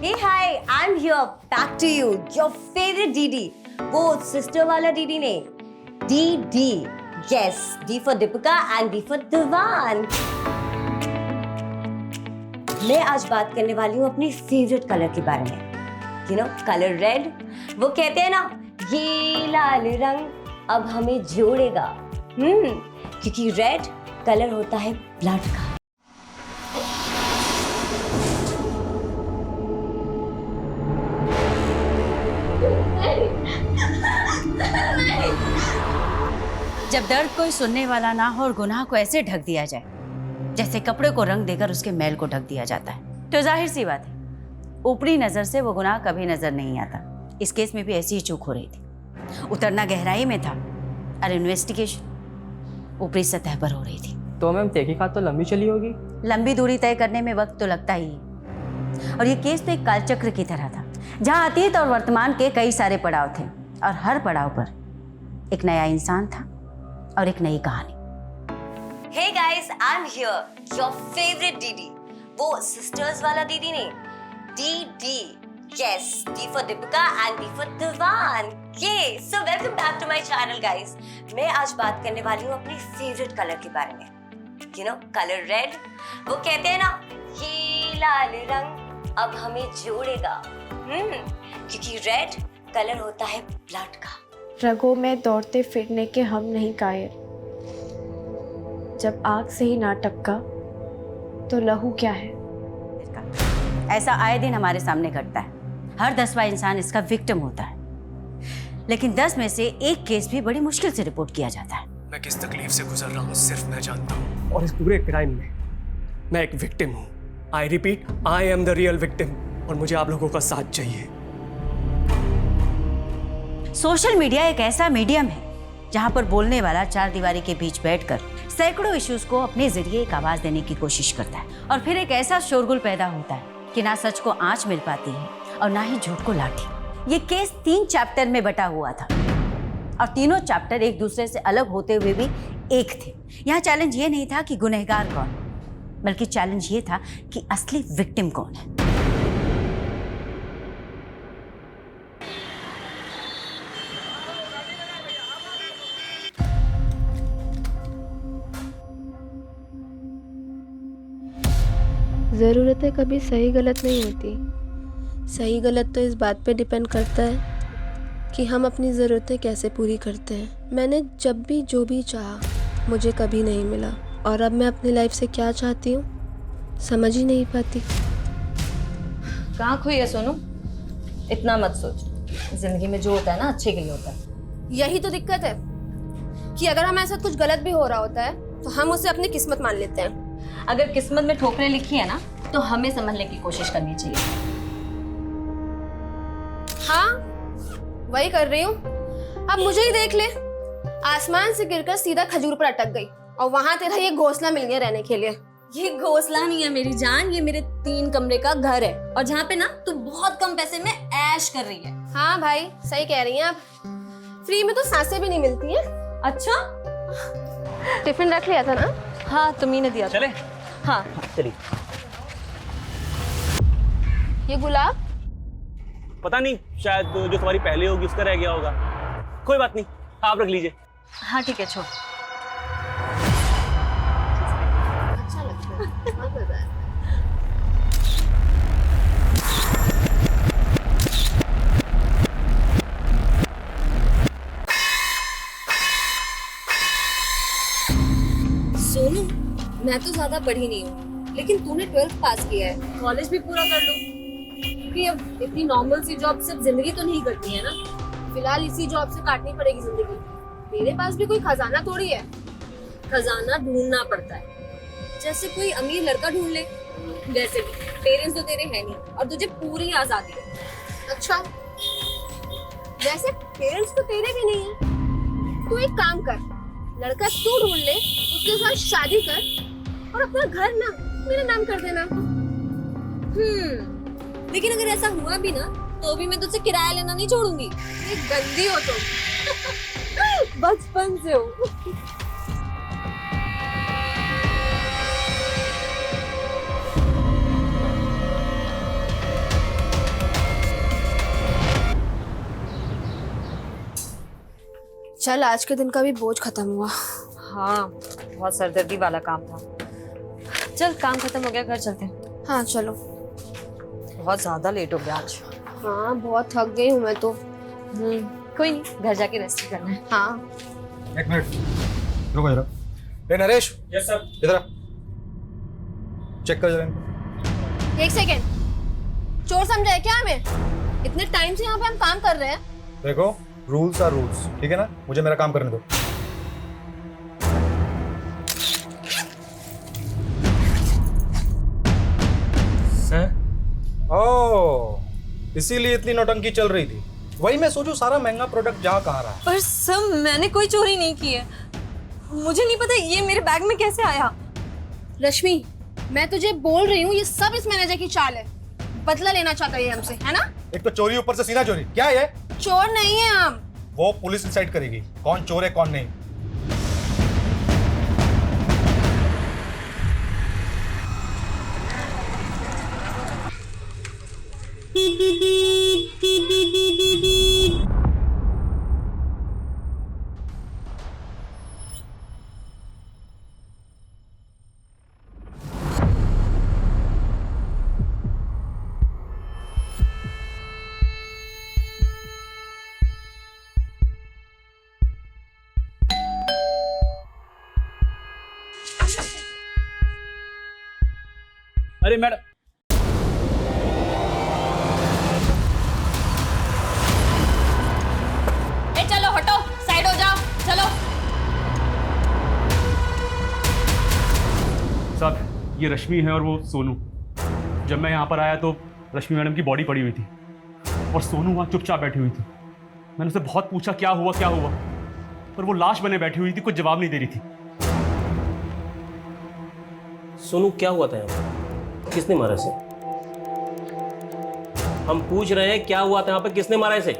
Hey hi, I'm here back to you, your favorite DD. वो sister वाला DD नहीं, DD. Yes, D for Deepika and D for Divan. मैं आज बात करने वाली हूँ अपनी फेवरेट कलर के बारे में. You know, color red. वो कहते हैं ना, ये लाल रंग अब हमें जोड़ेगा. क्योंकि रेड कलर होता है ब्लड का. जब दर्द कोई सुनने वाला ना हो और गुनाह को ऐसे ढक दिया जाए जैसे कपड़े को रंग देकर उसके मैल को ढक दिया जाता है, तो जाहिर सी बात है ऊपरी नजर से वो गुनाह कभी नजर नहीं आता. इस केस में भी ऐसी ही चूक हो रही थी. उतरना गहराई में था और इन्वेस्टिगेशन ऊपरी सतह पर हो रही थी. तो मैम तहकीकात तो लंबी चली होगी. लंबी दूरी तय करने में वक्त तो लगता ही है. और ये केस तो एक कालचक्र की तरह था जहाँ अतीत और वर्तमान के कई सारे पड़ाव थे और हर पड़ाव पर एक नया इंसान था और एक नई कहानी. Hey guys, I'm here, your favorite DD. वो sisters वाला DD नहीं, DD. Yes, D for Deepika and D for Divan. Yay! So welcome back to my channel, guys. मैं आज बात करने वाली हूँ अपनी favorite color के बारे में. You know, color red. वो कहते हैं ना, ये लाल रंग अब हमें जोड़ेगा. क्योंकि red कलर होता है blood का. रगों में दौड़ते फिरने के हम नहीं कायर. जब आग से ही ना टपका तो लहू क्या है. ऐसा आए दिन हमारे सामने घटता है. हर 10वां इंसान इसका विक्टिम होता है. लेकिन 10 में से एक केस भी बड़ी मुश्किल से रिपोर्ट किया जाता है. मैं किस तकलीफ से गुजर रहा हूँ सिर्फ मैं जानता हूँ. और इस पूरे क्राइम में मैं एक विक्टिम हूँ. I repeat, I am the real victim. और मुझे आप लोगों का साथ चाहिए. सोशल मीडिया एक ऐसा मीडियम है जहां पर बोलने वाला चार दीवारी के बीच बैठकर सैकड़ों इश्यूज को अपने जरिए एक आवाज देने की कोशिश करता है. और फिर एक ऐसा शोरगुल पैदा होता है कि ना सच को आंच मिल पाती है और ना ही झूठ को लाठी. ये केस 3 चैप्टर में बटा हुआ था और तीनों चैप्टर एक दूसरे से अलग होते हुए भी एक थे. यहाँ चैलेंज ये नहीं था कि गुनहगार कौन, बल्कि चैलेंज ये था कि असली विक्टिम कौन है. ज़रूरतें कभी सही गलत नहीं होती. सही गलत तो इस बात पे डिपेंड करता है कि हम अपनी ज़रूरतें कैसे पूरी करते हैं. मैंने जब भी जो भी चाहा मुझे कभी नहीं मिला और अब मैं अपनी लाइफ से क्या चाहती हूँ समझ ही नहीं पाती. कहाँ खोई है सोनू? इतना मत सोच. जिंदगी में जो होता है ना अच्छे के लिए होता है. यही तो दिक्कत है कि अगर हमारे साथ कुछ गलत भी हो रहा होता है तो हम उसे अपनी किस्मत मान लेते हैं. अगर किस्मत में ठोकरें लिखी है ना तो हमें समझने की कोशिश करनी चाहिए. हाँ वही कर रही हूँ. अब मुझे ही देख ले. आसमान से गिरकर सीधा खजूर पर अटक गई और वहां तेरा ये घोंसला मिल गया रहने के लिए. ये घोंसला नहीं है मेरी जान, ये मेरे 3 कमरे का घर है और जहाँ पे ना तू बहुत कम पैसे में ऐश कर रही है. हाँ भाई सही कह रही हैं आप. फ्री में तो सांसें भी नहीं मिलती हैं. अच्छा टिफिन रख लिया था ना? हाँ तुम्ही ने दिया. चले? हाँ चलिए. ये गुलाब पता नहीं, शायद जो तुम्हारी पहले होगी उसका रह गया होगा. कोई बात नहीं, आप रख लीजिए. हाँ ठीक है छोड़. अच्छा लगता है. बहुत मजा है. सोनू मैं तो ज्यादा पढ़ी नहीं हूँ लेकिन तूने 12th पास किया है. कॉलेज भी पूरा कर लो क्योंकि अब इतनी नॉर्मल सी जॉब सिर्फ जिंदगी तो नहीं करती है ना. फिलहाल इसी जॉब से काटनी पड़ेगी जिंदगी. मेरे पास भी कोई खजाना थोड़ी है. खजाना ढूंढना पड़ता है. जैसे कोई अमीर लड़का ढूंढ ले. वैसे भी पेरेंट्स तो तेरे हैं नहीं और तुझे पूरी आजादी है. अच्छा वैसे पेरेंट्स तो तेरे भी नहीं है. तू एक काम कर, लड़का तू ढूंढ ले, उसके साथ शादी कर और अपना घर ना मेरा नाम कर देना. लेकिन अगर ऐसा हुआ भी ना तो भी मैं तुझसे किराया लेना नहीं छोड़ूंगी. ये गंदी हो तुम. बचपन से हो. चल आज के दिन का भी बोझ खत्म हुआ। हाँ, बहुत सरदर्दी वाला काम था। चल काम खत्म हो गया, घर चलते हैं। हाँ चलो। बहुत ज्यादा लेट हो गया आज। हाँ बहुत थक गई हूँ मैं तो। कोई नहीं, घर जाके रेस्ट करना है। हाँ। एक मिनट रुको जरा। ए नरेश। Yes sir. इधर आ। चेक कर जरा इनको। एक सेकेंड, चोर समझा है क्या हमें? इतने टाइम से यहाँ पे हम काम कर रहे हैं। देखो रूल्स आर रूल्स, ठीक है ना? मुझे मेरा काम करने दो। सर ओह, इसीलिए इतनी नौटंकी चल रही थी। वही मैं सोचूं सारा महंगा प्रोडक्ट जहाँ कहाँ रहा है। पर सब मैंने कोई चोरी नहीं की है। मुझे नहीं पता ये मेरे बैग में कैसे आया। रश्मि, मैं तुझे बोल रही हूँ ये सब इस मैनेजर की चाल है। बदला लेना चाहता है ये हमसे, है ना? एक तो चोरी, ऊपर से सीना चोरी। क्या है ये? चोर नहीं है हम। वो पुलिस डिसाइड करेगी कौन चोर है कौन नहीं। अरे मैडम, चलो हटो, साइड हो जाओ, चलो। साहब ये रश्मि है और वो सोनू। जब मैं यहाँ पर आया तो रश्मि मैडम की बॉडी पड़ी हुई थी और सोनू वहाँ चुपचाप बैठी हुई थी। मैंने उससे बहुत पूछा क्या हुआ, पर वो लाश बने बैठी हुई थी, कुछ जवाब नहीं दे रही थी। सोनू क्या हुआ था यहाँ पर? किसने मारा इसे? हम पूछ रहे हैं क्या हुआ था यहाँ पे, किसने मारा इसे?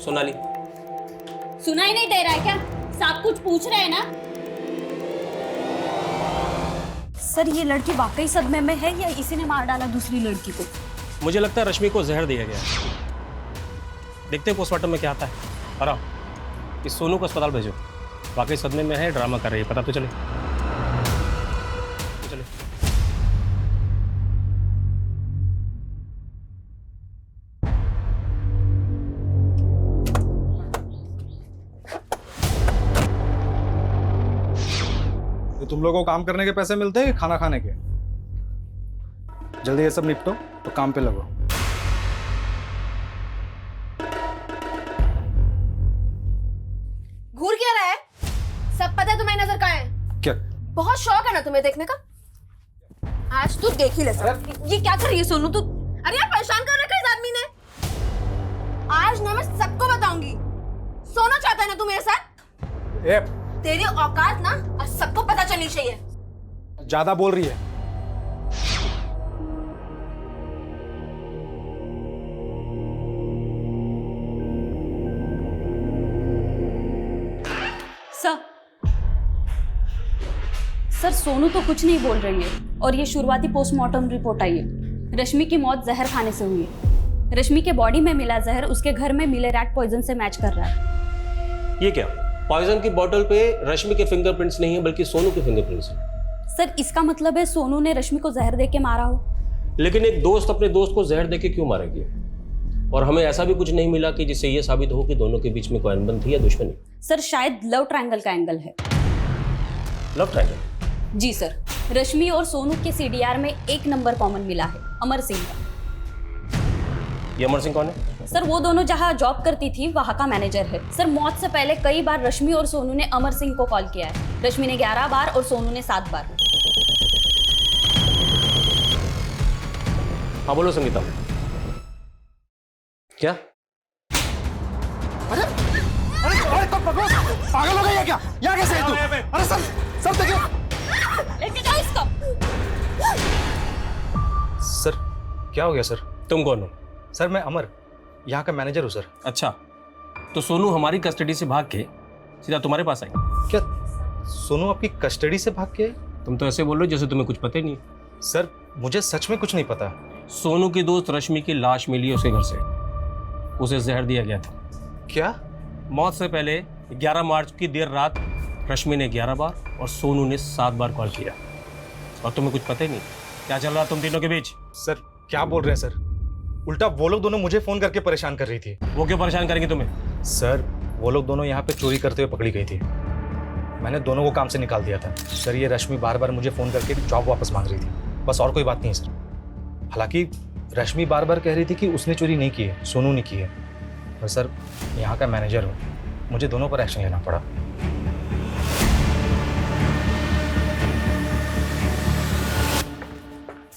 सोनाली, सुनाई नहीं दे रहा है क्या? सब कुछ पूछ रहे हैं ना? सर ये लड़की वाकई सदमे में है या इसी ने मार डाला दूसरी लड़की को? मुझे लगता है रश्मि को जहर दिया गया। देखते हैं पोस्टमार्टम में क्या आता है। और इस सोनू को अस्पताल भेजो, वाकई सदमे में है, ड्रामा कर रही है, पता तो चले। तो तुम लोगों को काम करने के पैसे मिलते हैं कि खाना खाने के? जल्दी ये सब निपटो तो काम पे लगो। घूर क्या रहा है? सब पता है तुम्हें नजर कहाँ है? क्या? बहुत शौक है ना तुम्हें देखने का? आज तू देख ही ले सकती। ये क्या कर रही है सोनू तू? अरे यार परेशान कर रखा है इस आदमी ने। आज ना मैं सबको बताऊंगी। सोना चाहता है ना तू मेरे साथ? ए, तेरी औकात ना आज सबको पता चलनी चाहिए। ज्यादा बोल रही है। सर सोनू तो कुछ नहीं बोल रही है और ये शुरुआती पोस्टमार्टम रिपोर्ट आई है। रश्मि की मौत जहर खाने से हुई है। रश्मि के बॉडी में मिला जहर उसके घर में मिले रैट पॉइजन से मैच कर रहा है। ये क्या? पॉइजन की बोतल पे रश्मि के फिंगरप्रिंट्स नहीं है बल्कि सोनू के फिंगरप्रिंट्स हैं। सर इसका मतलब है सोनू ने रश्मि को जहर देके मारा हो। लेकिन एक दोस्त अपने दोस्त को जहर देके क्यों मारेगी? और हमें ऐसा भी कुछ नहीं मिला कि जिससे ये साबित हो कि दोनों के बीच में कोई अनबन थी या दुश्मनी। सर शायद लव ट्रायंगल का एंगल है। Love triangle? जी सर, रश्मि और सोनू के सीडीआर में एक नंबर कॉमन मिला है, अमर सिंह का। ये अमर सिंह कौन है? सर वो दोनों जहां जॉब करती थी वहां का मैनेजर है। सर मौत से पहले कई बार रश्मि और सोनू ने अमर सिंह को कॉल किया है। रश्मि ने 11 बार और सोनू ने 7 बार। हाँ बोलो संगीता। क्या? अरे अरे तो पागल हो गई है क्या? यहाँ कैसे है तू? अरे सर देखिए। लेके जाओ इसको। सर क्या हो गया सर? तुम कौन हो? सर मैं अमर, यहाँ का मैनेजर हूँ सर। अच्छा, तो सोनू हमारी कस्टडी से भाग के सीधा तुम्हारे पास आई? क्या सोनू आपकी कस्टडी से भाग के आई? तुम तो ऐसे बोल रहे हो जैसे तुम्हें कुछ पता ही नहीं। सर मुझे सच में कुछ नहीं पता। सोनू की दोस्त रश्मि की लाश मिली है उसके घर से, उसे जहर दिया गया था। क्या? मौत से पहले 11 मार्च की देर रात रश्मि ने 11 बार और सोनू ने 7 बार कॉल किया, और तुम्हें कुछ पता ही नहीं क्या चल रहा तुम तीनों के बीच। सर क्या बोल रहे हैं सर? उल्टा वो लोग दोनों मुझे फोन करके परेशान कर रही थी। वो क्यों परेशान करेंगे तुम्हें? सर वो लोग दोनों यहाँ पे चोरी करते हुए पकड़ी गई थी। मैंने दोनों को काम से निकाल दिया था। सर ये रश्मि बार बार मुझे फ़ोन करके जॉब वापस मांग रही थी, बस और कोई बात नहीं है सर। हालांकि रश्मि बार बार कह रही थी कि उसने चोरी नहीं की है, सोनू ने की है। और सर यहाँ का मैनेजर हूँ, मुझे दोनों पर एक्शन लेना पड़ा।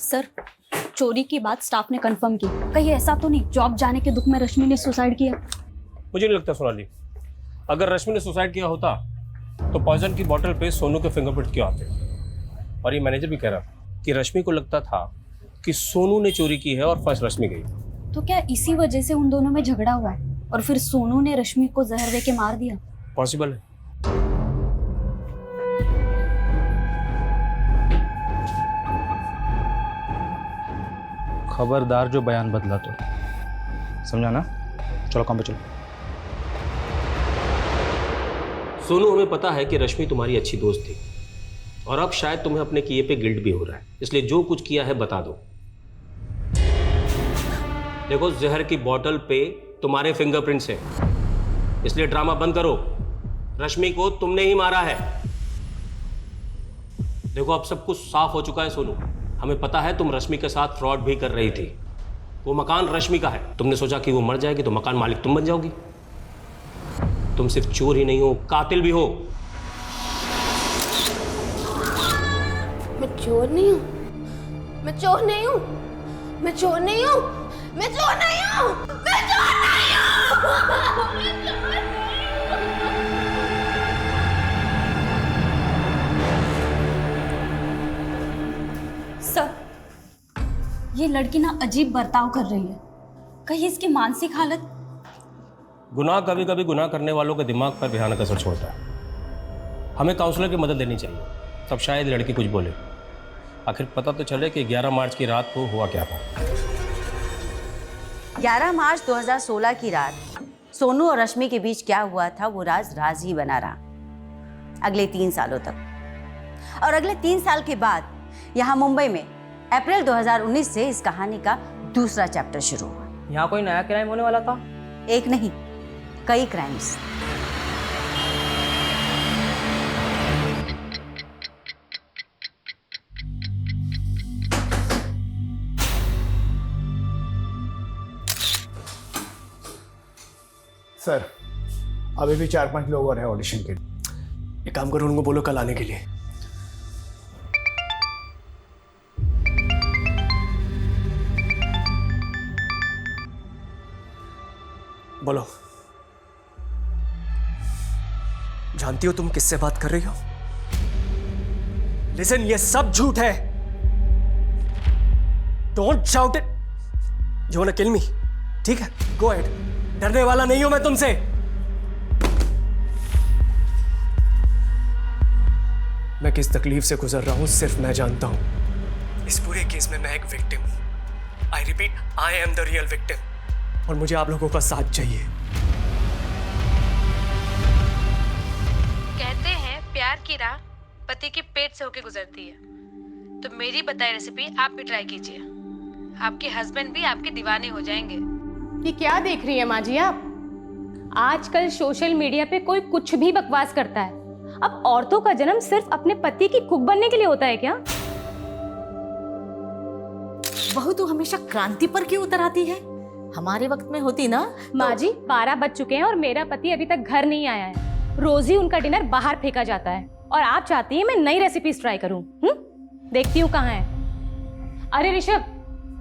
सर, चोरी की बात स्टाफ ने कंफर्म की। कहीं ऐसा तो नहीं जॉब जाने के दुख में रश्मि ने सुसाइड किया? मुझे नहीं लगता सोनाली। अगर रश्मि ने सुसाइड किया होता तो पॉइजन की बोतल पे सोनू के फिंगरप्रिंट क्यों आते? और ये मैनेजर भी कह रहा कि रश्मि को लगता था कि सोनू ने चोरी की है और फर्स्ट रश्मि गई। तो क्या इसी वजह से उन दोनों में झगड़ा हुआ है और फिर सोनू ने रश्मि को जहर दे के मार दिया? पॉसिबल है। खबरदार जो बयान बदला तो, समझा ना? चलो काम पे चलो। सोनू, हमें पता है कि रश्मि तुम्हारी अच्छी दोस्त थी और अब शायद तुम्हें अपने किए पे गिल्ट भी हो रहा है, इसलिए जो कुछ किया है बता दो। देखो, जहर की बोतल पे तुम्हारे फिंगरप्रिंट्स हैं, इसलिए ड्रामा बंद करो। रश्मि को तुमने ही मारा है। देखो, अब सब कुछ साफ हो चुका है सोनू। हमें पता है तुम रश्मि के साथ फ्रॉड भी कर रही थी। वो मकान रश्मि का है। तुमने सोचा कि वो मर जाएगी तो मकान मालिक तुम बन जाओगी। तुम सिर्फ चोर ही नहीं हो, कातिल भी हो। मैं चोर नहीं हूँ, मैं चोर नहीं हूँ, मैं चोर नहीं हूँ, मैं चोर नहीं हूँ, मैं चोर नहीं हूँ। सर, ये लड़की ना अजीब बर्ताव कर रही है। कहीं इसकी मानसिक हालत? गुनाह कभी कभी गुनाह करने वालों के दिमाग पर भयानक असर छोड़ता है। हमें काउंसलर की मदद लेनी चाहिए, तब शायद लड़की कुछ बोले। आखिर पता तो चले कि 11 मार्च की रात को हुआ क्या था। 11 मार्च 2016 की रात सोनू और रश्मि के बीच क्या हुआ था वो राज ही बना रहा अगले 3 सालों तक। और अगले 3 साल के बाद यहाँ मुंबई में अप्रैल 2019 से इस कहानी का दूसरा चैप्टर शुरू हुआ। यहाँ कोई नया क्राइम होने वाला था? एक नहीं, कई क्राइम्स। सर अभी भी 4-5 लोग और हैं ऑडिशन के लिए। एक काम करो, उनको बोलो कल आने के लिए। बोलो। जानती हो तुम किससे बात कर रही हो? लिसन, ये सब झूठ है। Don't shout it. You want to kill me? ठीक है, गो अहेड। डरने वाला नहीं हूं मैं तुमसे। मैं किस तकलीफ से गुजर रहा हूं सिर्फ मैं जानता हूं। इस पूरे केस में मैं एक विक्टिम हूं। I repeat, I am the real victim और मुझे आप लोगों का साथ चाहिए। कहते हैं प्यार की राह पति के पेट से होके गुजरती है, तो मेरी बताई रेसिपी आप भी ट्राई कीजिए। आपके हस्बैंड भी आपके दीवाने हो जाएंगे। ये क्या देख रही है माँ जी आप? आजकल सोशल मीडिया पे कोई कुछ भी बकवास करता है। अब औरतों का जन्म सिर्फ अपने पति की कुक बनने के लिए होता है क्या? बहू तो हमेशा क्रांति पर क्यों उतर आती है? हमारे वक्त में होती ना। माँ जी 12 बज चुके हैं और मेरा पति अभी तक घर नहीं आया है। रोज ही उनका डिनर बाहर फेंका जाता है और आप चाहती हैं मैं नई रेसिपीज ट्राई करूं? देखती हूँ कहाँ है। अरे ऋषभ,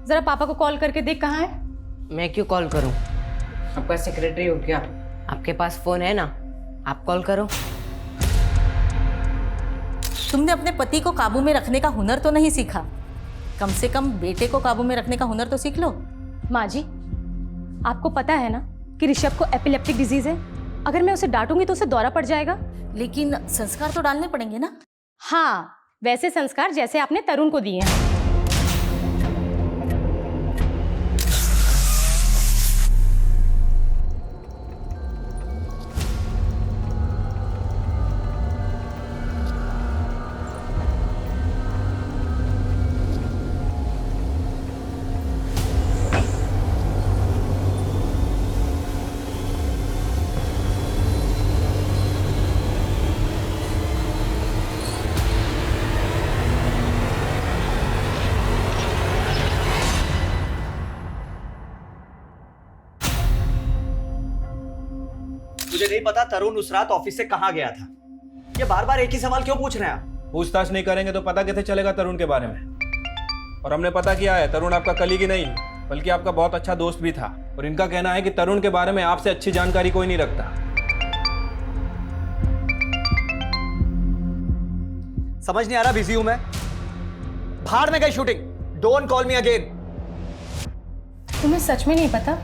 जरा पापा को कॉल करके देख कहाँ है। मैं क्यों कॉल करूं? आपका सेक्रेटरी हो क्या? आपके पास फोन है ना, आप कॉल करो। तुमने अपने पति को काबू में रखने का हुनर तो नहीं सीखा, कम से कम बेटे को काबू में रखने का हुनर तो सीख लो। माँ जी, आपको पता है ना कि ऋषभ को एपिलेप्टिक डिजीज है। अगर मैं उसे डांटूंगी तो उसे दौरा पड़ जाएगा। लेकिन संस्कार तो डालने पड़ेंगे ना। हाँ, वैसे संस्कार जैसे आपने तरुण को दिए हैं। मुझे नहीं पता तरुण उस रात ऑफिस से कहाँ गया था। ये बार बार एक ही सवाल क्यों पूछ रहे हैं आप? पूछताछ नहीं करेंगे तो पता कैसे चलेगा तरुण के बारे में? और हमने पता किया है तरुण आपका कलीग ही नहीं बल्कि आपका बहुत अच्छा दोस्त भी था, और इनका कहना है कि तरुण के बारे में आपसे अच्छी जानकारी कोई नहीं रखता। समझ नहीं आ रहा, बिजी हूं मैं। भाड़ में गई shooting. Don't call me again. तुम्हें सच में नहीं पता?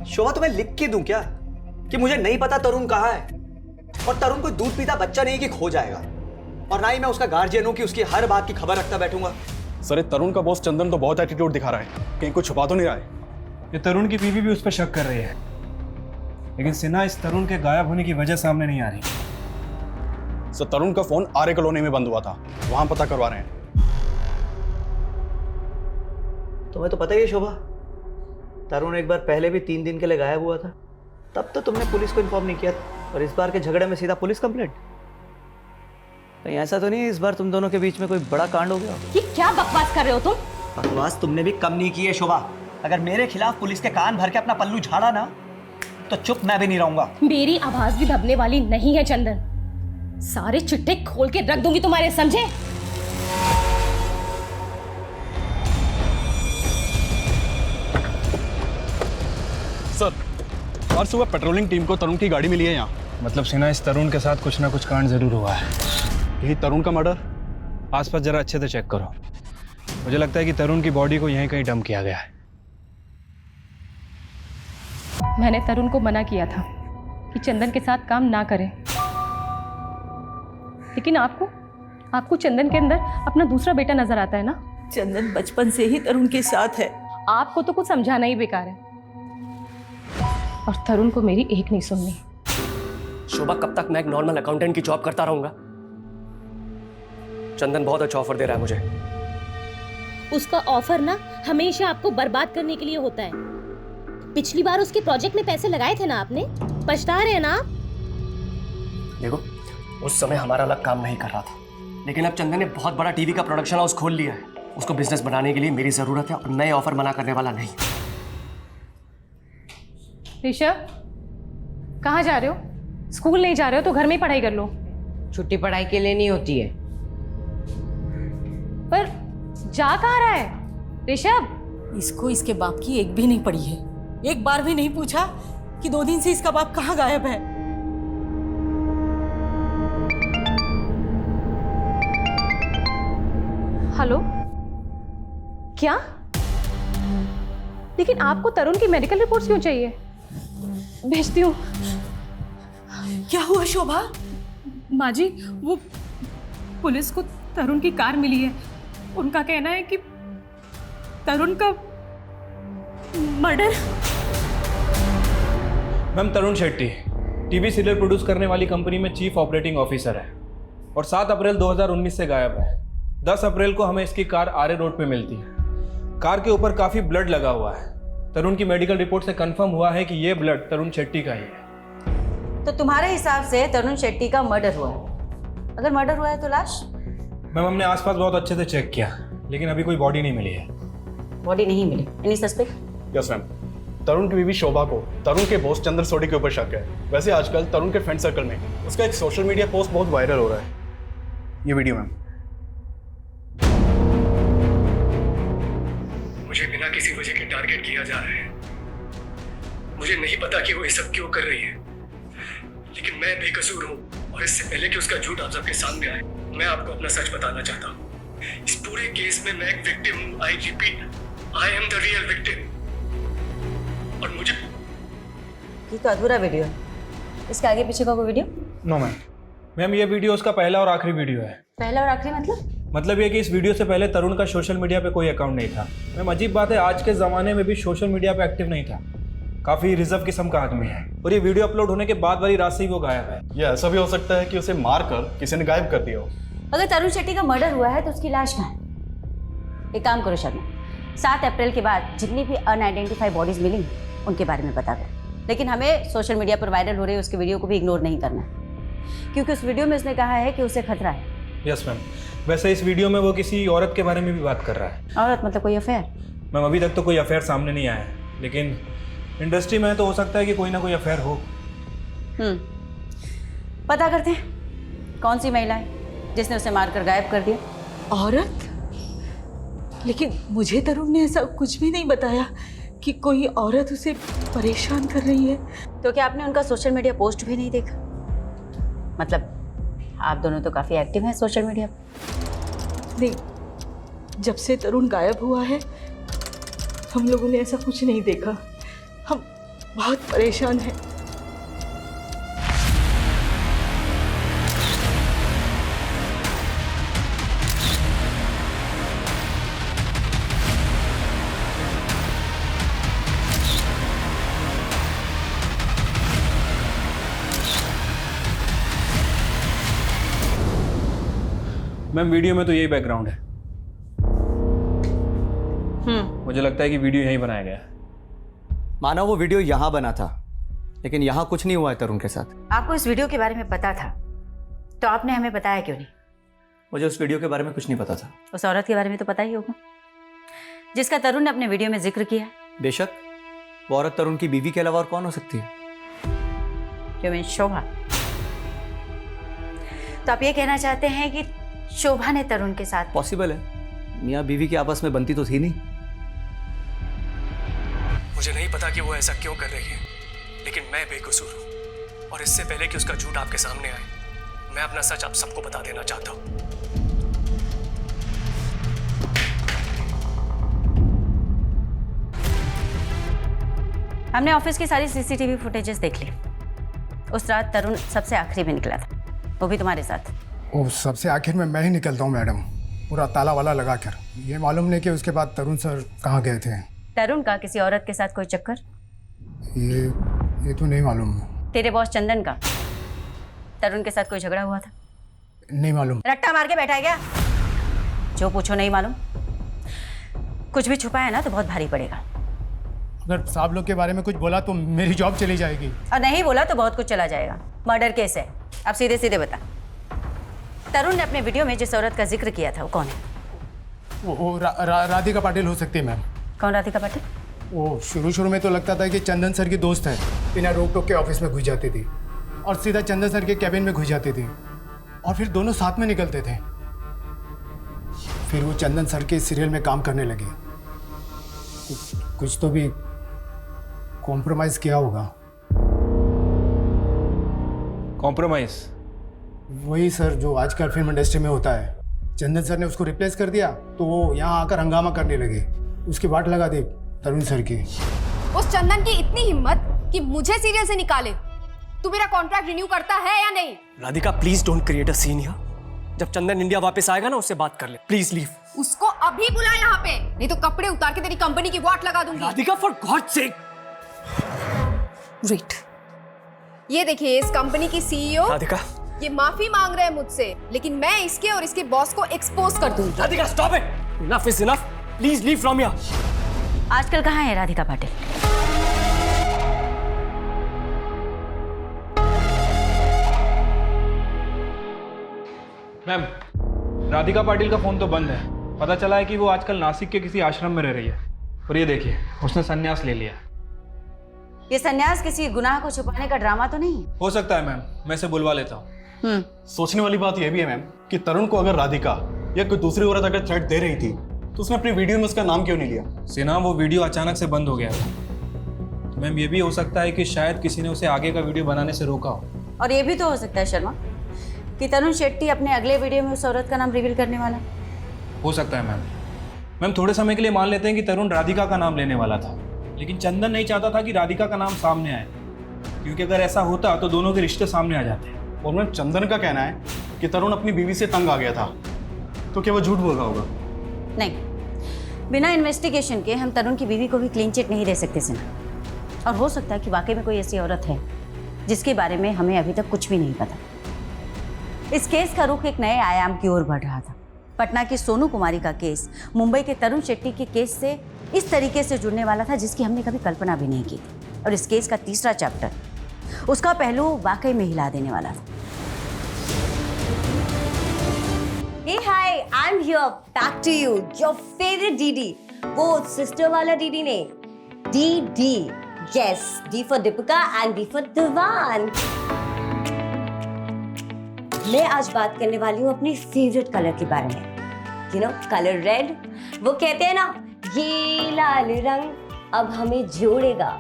शोभा तुम्हें लिख के दूं क्या कि मुझे नहीं पता तरुण कहाँ है? और तरुण कोई दूध पीता बच्चा नहीं कि खो जाएगा, और ना ही मैं उसका गार्जियन हूं कि उसकी हर बात की खबर रखता बैठूंगा। सर ये तरुण का बॉस चंदन तो बहुत एटीट्यूड दिखा रहा है, कहीं कुछ छुपा तो नहीं रहा है? ये तरुण की बीवी भी उस पर शक कर रही है, लेकिन सिन्हा इस तरुण के गायब होने की वजह सामने नहीं आ रही। सर तरुण का फोन आर्य कॉलोनी में बंद हुआ था, वहां पता करवा रहे हैं। तुम्हें तो पता ही है शोभा, तरुण एक बार पहले भी 3 दिन के लिए गायब हुआ था। तब तो तुमने पुलिस को इन्फॉर्म नहीं किया था, और इस बार के झगड़े में सीधा पुलिस कंप्लेंट। कहीं ऐसा तो नहीं इस बार तुम दोनों के बीच में कोई बड़ा कांड हो गया? ये क्या बकवास कर रहे हो तुम? बकवास तुमने भी कम नहीं की है शोभा। अगर मेरे खिलाफ पुलिस के कान भर के अपना पल्लू झाड़ा ना, तो चुप मैं भी नहीं रहूंगा। मेरी आवाज भी दबने वाली नहीं है चंदन। सारे चिट्ठे खोल के रख दूंगी तुम्हारे, समझे? सर आज सुबह पेट्रोलिंग टीम को तरुण की गाड़ी मिली है यहाँ। मतलब सिन्हा इस तरुण के साथ कुछ ना कुछ कांड जरूर हुआ है। यही तरुण का मर्डर? आसपास जरा अच्छे से चेक करो। मुझे लगता है कि तरुण की बॉडी को यहीं कहीं डंप किया गया है। मैंने तरुण को मना किया था कि चंदन के साथ काम ना करे, लेकिन आपको चंदन के अंदर अपना दूसरा बेटा नजर आता है ना? चंदन बचपन से ही तरुण के साथ है। आपको तो कुछ समझाना ही बेकार है, और तरुण को मेरी एक नहीं सुननी। शोभा कब तक मैं एक नॉर्मल अकाउंटेंट की जॉब करता रहूंगा? चंदन बहुत अच्छा ऑफर दे रहा है मुझे। उसका ऑफर ना हमेशा आपको बर्बाद करने के लिए होता है। पिछली बार उसके प्रोजेक्ट में पैसे लगाए थे ना आपने, पछता रहे हैं ना आप? देखो उस समय हमारा अलग काम नहीं कर रहा था, लेकिन अब चंदन ने बहुत बड़ा टीवी का प्रोडक्शन हाउस खोल लिया है। उसको बिजनेस बनाने के लिए मेरी जरूरत है, और नए ऑफर मना करने वाला नहीं। ऋषभ, कहाँ जा रहे हो? स्कूल नहीं जा रहे हो तो घर में ही पढ़ाई कर लो। छुट्टी पढ़ाई के लिए नहीं होती है। पर जा कहाँ रहा है ऋषभ? इसको इसके बाप की एक भी नहीं पड़ी है। एक बार भी नहीं पूछा कि 2 दिन से इसका बाप कहाँ गायब है। हेलो, क्या? लेकिन आपको तरुण की मेडिकल रिपोर्ट्स क्यों चाहिए? भेजती हूँ। क्या हुआ शोभा? माँ जी, वो पुलिस को तरुण की कार मिली है। उनका कहना है कि तरुण का मर्डर। मैम तरुण शेट्टी टीवी सीरियल प्रोड्यूस करने वाली कंपनी में चीफ ऑपरेटिंग ऑफिसर है, और 7 अप्रैल 2019 से गायब है। 10 अप्रैल को हमें इसकी कार आर्य रोड पे मिलती है। कार के ऊपर काफ़ी ब्लड लगा हुआ है। तरुण की मेडिकल रिपोर्ट से कंफर्म हुआ है कि ये ब्लड तरुण शेट्टी का ही है। तो तुम्हारे हिसाब से तरुण शेट्टी का मर्डर हुआ है? अगर मर्डर हुआ है तो लाश? मैम हमने आसपास बहुत अच्छे से चेक किया, लेकिन अभी कोई बॉडी नहीं मिली है। बॉडी नहीं मिली? Any suspect? Yes ma'am, Tarun की बीवी शोभा को तरुण के बॉस चंद्र सोडी के ऊपर शक है। वैसे आजकल तरुण के फ्रेंड सर्कल में उसका एक सोशल मीडिया पोस्ट बहुत वायरल हो रहा है। ये वीडियो मैम। मुझे बिना किसी वजह के टारगेट किया जा रहा है। मुझे नहीं पता कि वो ये सब क्यों कर रही है, लेकिन मैं बेकसूर हूँ, और इससे पहले कि उसका झूठ आप सबके सामने आए, मैं आपको अपना सच बताना चाहता हूँ। इस पूरे केस में मैं एक विक्टिम हूँ। I repeat, I am the real victim. और मुझे ये तो अधूरा वीडियो है, इसके आगे पीछे का कोई वीडियो? No ma'am. मैम ये वीडियो उसका पहला और आखिरी वीडियो है। पहला और आखिरी मतलब ये कि इस वीडियो से पहले तरुण का सोशल मीडिया पे कोई अकाउंट नहीं था। मैम अजीब बात है, आज के ज़माने में भी सोशल मीडिया पे एक्टिव नहीं था। काफ़ी रिजर्व किस्म का आदमी है, और ये वीडियो अपलोड होने के बाद वाली रात से ही वो गायब है। ये ऐसा भी हो सकता है कि उसे मारकर किसी ने गायब कर दिया हो। अगर तरुण शेट्टी का मर्डर हुआ है तो उसकी लाश कहाँ है? एक काम करो शर्मा, 7 अप्रैल के बाद जितनी भी अनआइडेंटिफाइड बॉडीज मिली उनके बारे में बता दो। लेकिन हमें सोशल मीडिया पर वायरल हो रही उसके वीडियो को भी इग्नोर नहीं करना है, क्योंकि उस वीडियो में उसने कहा है कि उसे खतरा है। Yes ma'am. वैसे इस वीडियो में वो किसी औरत के बारे में भी बात कर रहा है। औरत मतलब कोई अफेयर? मैम अभी तक तो कोई अफेयर सामने नहीं आया है, लेकिन इंडस्ट्री में तो हो सकता है कि कोई ना कोई अफेयर हो। पता करते हैं कौन सी महिला है जिसने उसे मारकर गायब कर दिया। औरत? लेकिन मुझे तरुण ने ऐसा कुछ भी नहीं बताया कि कोई औरत उसे परेशान कर रही है। तो क्या आपने उनका सोशल मीडिया पोस्ट भी नहीं देखा? मतलब आप दोनों तो काफ़ी एक्टिव हैं सोशल मीडिया पर। नहीं, जब से तरुण गायब हुआ है हम लोगों ने ऐसा कुछ नहीं देखा। हम बहुत परेशान हैं। मैम वीडियो में तो यही बैकग्राउंड है। मुझे लगता है कि वीडियो यहीं बनाया गया है। माना वो वीडियो यहाँ बना था, लेकिन यहाँ कुछ नहीं हुआ है तरुण के साथ। आपको इस वीडियो के बारे में पता था तो आपने हमें बताया क्यों नहीं? मुझे उस वीडियो के बारे में कुछ नहीं पता था। उस औरत के बारे में तो पता ही होगा जिसका तरुण ने अपने वीडियो में जिक्र किया। बेशक, वो औरत तरुण की बीवी के अलावा और कौन हो सकती है? क्यों मैं शोभा? तो आप ये कहना चाहते हैं कि शोभा ने तरुण के साथ? पॉसिबल है, मियाँ बीवी की आपस में बनती तो थी नहीं। मुझे नहीं पता कि वो ऐसा क्यों कर रही है, लेकिन मैं बेकसूर हूँ और इससे पहले कि उसका झूठ आपके सामने आए, मैं अपना सच आप सबको बता देना चाहता हूँ। हमने ऑफिस की सारी सीसीटीवी फुटेजेस देख ली। उस रात तरुण सबसे आखिरी में निकला था, वो भी तुम्हारे साथ। वो सबसे आखिर में मैं ही निकलता हूँ मैडम, पूरा ताला वाला लगा कर। ये मालूम नहीं कि उसके बाद तरुण सर कहाँ गए थे। तरुण का किसी औरत के साथ कोई चक्कर? ये तो नहीं मालूम। तेरे बॉस चंदन का तरुण के साथ कोई झगड़ा हुआ था? नहीं मालूम। रट्टा मार के बैठा है क्या? जो पूछो नहीं मालूम। कुछ भी छुपाया ना तो बहुत भारी पड़ेगा। अगर साहब लोग के बारे में कुछ बोला तो मेरी जॉब चली जाएगी। और नहीं बोला तो बहुत कुछ चला जाएगा। मर्डर केस है। अब सीधे सीधे बता, तरुण ने अपने वीडियो में जिस औरत का जिक्र किया था वो कौन है? वो राधिका पाटिल हो सकती है मैम। कौन राधिका पाटिल? वो शुरू में तो लगता था कि चंदन सर की दोस्त है, बिना रोक टोक के ऑफिस में घुस जाती थी और सीधा चंदन सर के कैबिन में घुस जाती थी और फिर दोनों साथ में निकलते थे। फिर वो चंदन सर के सीरियल में काम करने लगे। कुछ तो भी कॉम्प्रोमाइज किया होगा। कॉम्प्रोमाइज? वही सर जो आजकल फिल्म इंडस्ट्री में होता है। चंदन सर ने उसको रिप्लेस कर दिया तो वो यहाँ आकर हंगामा करने लगे। उसकी वाट लगा दे तरुण सर की। उस चंदन की इतनी हिम्मत कि मुझे सीरियल से निकाले। तू मेरा कॉन्ट्रैक्ट रिन्यू करता है या नहीं? Radhika please don't create a scene here. जब चंदन इंडिया वापस आएगा ना उससे बात कर ले, प्लीज लीव। उसको अभी बुला यहाँ पे, नहीं तो कपड़े उतार के तेरी कंपनी की वाट लगा दूंगी। Radhika for God sake. Wait, ये देखिए इस कंपनी की सीईओ राधिका, ये माफी मांग रहे हैं मुझसे, लेकिन मैं इसके और इसके बॉस को एक्सपोज कर दूंगी। Radhika stop it, enough is enough, please leave from here. आजकल कहाँ है राधिका पाटिल? मैम, राधिका पाटिल का फोन तो बंद है। पता चला है कि वो आजकल नासिक के किसी आश्रम में रह रही है। और ये देखिए, उसने संन्यास ले लिया। ये संन्यास किसी गुनाह को छुपाने का ड्रामा तो नहीं? हो सकता है मैम, मैं इसे बुलवा लेता हूँ। सोचने वाली बात यह भी है मैम कि तरुण को अगर राधिका या कोई दूसरी औरत अगर थ्रेट दे रही थी तो उसने अपनी वीडियो में उसका नाम क्यों नहीं लिया? सिन्हा, वो वीडियो अचानक से बंद हो गया था। मैम, ये भी हो सकता है कि शायद किसी ने उसे आगे का वीडियो बनाने से रोका हो। और ये भी तो हो सकता है शर्मा कि तरुण शेट्टी अपने अगले वीडियो में उस औरत का नाम रिवील करने वाला। हो सकता है मैम। थोड़े समय के लिए मान लेते हैं कि तरुण राधिका का नाम लेने वाला था, लेकिन चंदन नहीं चाहता था कि राधिका का नाम सामने आए, क्योंकि अगर ऐसा होता तो दोनों के रिश्ते सामने आ जाते। और मैम, चंदन का कहना है कि तरुण अपनी बीवी से तंग आ गया था, तो क्या वो झूठ बोल रहा होगा? नहीं, बिना इन्वेस्टिगेशन के हम तरुण की बीवी को भी क्लीन चिट नहीं दे सकते सिन्हा। और हो सकता है कि वाकई में कोई ऐसी औरत है जिसके बारे में हमें अभी तक कुछ भी नहीं पता। इस केस का रुख एक नए आयाम की ओर बढ़ रहा था। पटना की सोनू कुमारी का केस मुंबई के तरुण शेट्टी के केस से इस तरीके से जुड़ने वाला था जिसकी हमने कभी कल्पना भी नहीं की थी। और इस केस का तीसरा चैप्टर, उसका पहलू वाकई में हिला देने वाला था। Hey hi, I'm here back to you, your favorite DD. वो sister वाला DD नहीं, DD. Yes, D for Deepika and D for Divan. मैं आज बात करने वाली हूँ अपनी फेवरेट कलर के बारे में। You know colour red. वो कहते हैं ना, ये लाल रंग अब हमें जोड़ेगा।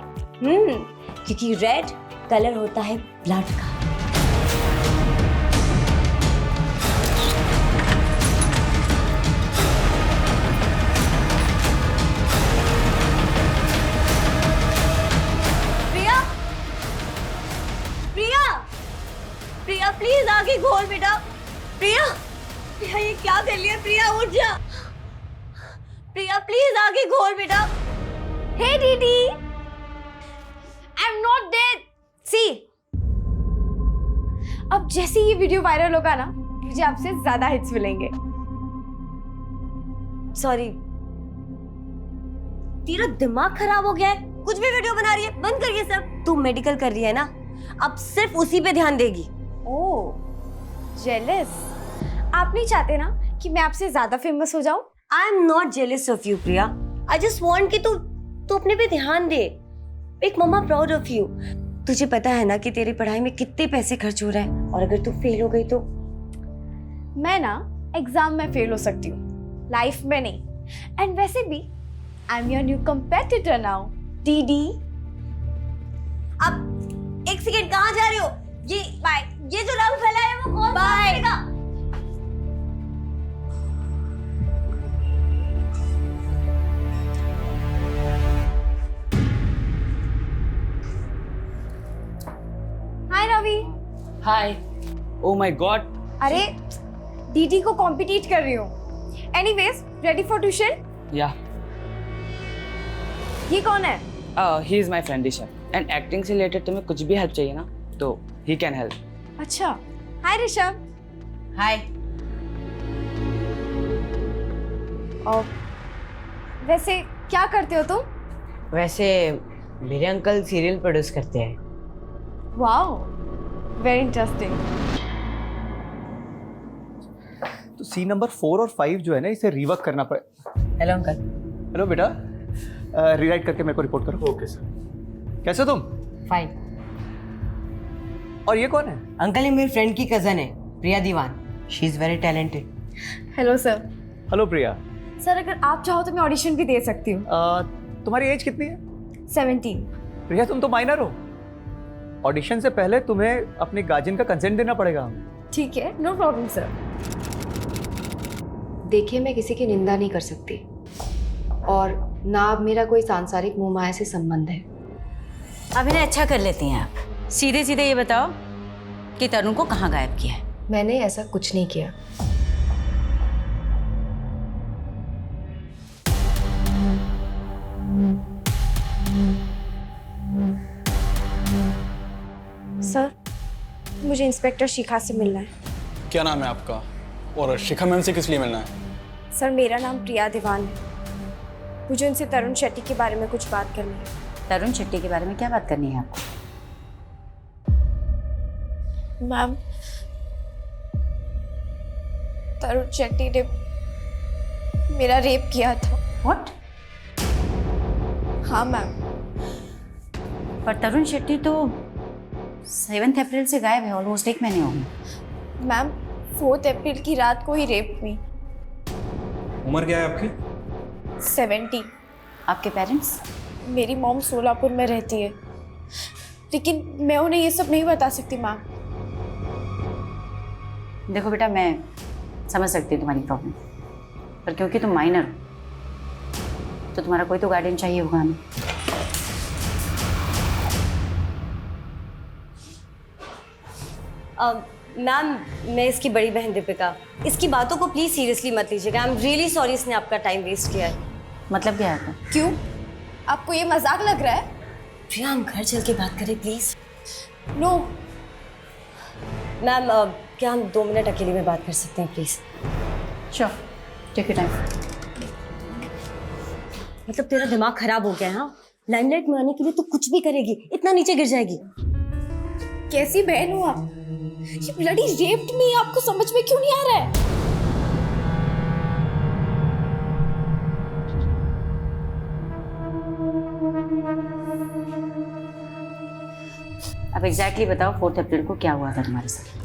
क्योंकि रेड कलर होता है ब्लड का। प्रिया, प्रिया, प्रिया प्लीज आगे खोल बेटा। प्रिया, प्रिया ये क्या कर लिया? प्रिया उठ जा। प्रिया प्लीज आगे खोल बेटा। हे दीदी, आई एम नॉट डेड। सी, अब जैसे ये वीडियो वायरल होगा ना, मुझे आपसे ज्यादा हिट्स मिलेंगे। सॉरी, तेरा दिमाग खराब हो गया है? कुछ भी वीडियो बना रही है, बंद कर ये सब। तू मेडिकल कर रही है ना, अब सिर्फ उसी पे ध्यान देगी। ओह, जेलस। आप नहीं चाहते ना कि मैं आपसे ज्यादा फेमस हो जाऊं? I am not jealous of you Priya. I just want कि तू अपने पे ध्यान दे। एक मम्मा प्राउड ऑफ यू। तुझे पता है ना कि तेरी पढ़ाई में कितने पैसे खर्च हो रहे हैं, और अगर तू फेल हो गई तो? मैं ना एग्जाम में फेल हो सकती हूँ, लाइफ में नहीं। एंड वैसे भी I am your new competitor now, दीदी। अब एक सेकेंड, कहाँ जा रही हो? ये जो रंग फैला है वो कौन साफ करेगा? Hi Ravi. Hi. Oh my god. अरे दीदी को कॉम्पिटिट कर रही हूँ। Anyways, ready for tuition? Yeah. ये कौन है? He is my friend Rishabh, and acting से रिलेटेड तुम्हें कुछ भी हेल्प चाहिए ना तो ही कैन हेल्प। अच्छा, हाय ऋषभ। हाय। और वैसे क्या करते हो तुम? वैसे मेरे अंकल सीरियल प्रोड्यूस करते हैं। Wow, very interesting. तो सीन नंबर 4 और 5 जो है ना, इसे रिवर्क करना पड़े। Hello uncle. हेलो बेटा, रीराइट करके मेरे को रिपोर्ट करो। Okay sir. कैसे तुम? फाइन। और ये कौन है? अंकल, ये मेरी फ्रेंड की कजन है, Priya Diwan. She is very talented. Hello sir. Hello Priya. Sir, अगर आप चाहो तो मैं ऑडिशन भी दे सकती हूँ। तुम्हारी एज कितनी है? 17। प्रिया, तुम तो माइनर हो। ऑडिशन से पहले तुम्हें अपने गार्जियन का कंसेंट देना पड़ेगा। ठीक है, नो प्रॉब्लम सर। देखिए, मैं किसी की निंदा नहीं कर सकती, और ना अब मेरा कोई सांसारिक मोह माया से संबंध है। अब इन्हें अच्छा कर लेती हैं आप। सीधे सीधे ये बताओ कि तरुण को कहाँ गायब किया है? मैंने ऐसा कुछ नहीं किया। सर, मुझे इंस्पेक्टर शिखा से मिलना है। क्या नाम है आपका? और शिखा मैम से किस लिए मिलना है? सर, मेरा नाम प्रिया दीवान है। मुझे उनसे तरुण शेट्टी के बारे में कुछ बात करनी है। तरुण शेट्टी के बारे में क्या बात करनी है आपको? मैम, तरुण शेट्टी ने मेरा रेप किया था। व्हाट? हाँ मैम। पर तरुण शेट्टी तो 7 अप्रैल से गायब है, ऑलमोस्ट 1 महीने हो गए। मैम, 4 अप्रैल की रात को ही रेप हुई। उम्र क्या है आपकी? 70। आपके पेरेंट्स? मेरी मॉम सोलापुर में रहती है, लेकिन मैं उन्हें ये सब नहीं बता सकती मैम। देखो बेटा, मैं समझ सकती हूँ तुम्हारी प्रॉब्लम, पर क्योंकि तुम माइनर हो तो तुम्हारा कोई तो गार्डियन चाहिए होगा हमें। मैम, मैं इसकी बड़ी बहन दीपिका। इसकी बातों को प्लीज सीरियसली मत लीजिएगा। आई एम रियली सॉरी, इसने आपका टाइम वेस्ट किया है। मतलब क्या है? क्यों? आपको ये मजाक लग रहा है? प्रिया, हम घर चल के बात करें प्लीज। नो मैम, क्या हम 2 मिनट अकेले में बात कर सकते हैं please? Sure, take your time. मतलब तेरा दिमाग खराब हो गया है? हाँ, लाइमलाइट में आने के लिए तू कुछ भी करेगी, इतना नीचे गिर जाएगी। कैसी बहन हो आप? ये ब्लडी रेप्ड मी, आपको समझ में क्यों नहीं आ रहा है? अब एग्जैक्टली बताओ 4 अप्रैल को क्या हुआ था तुम्हारे साथ?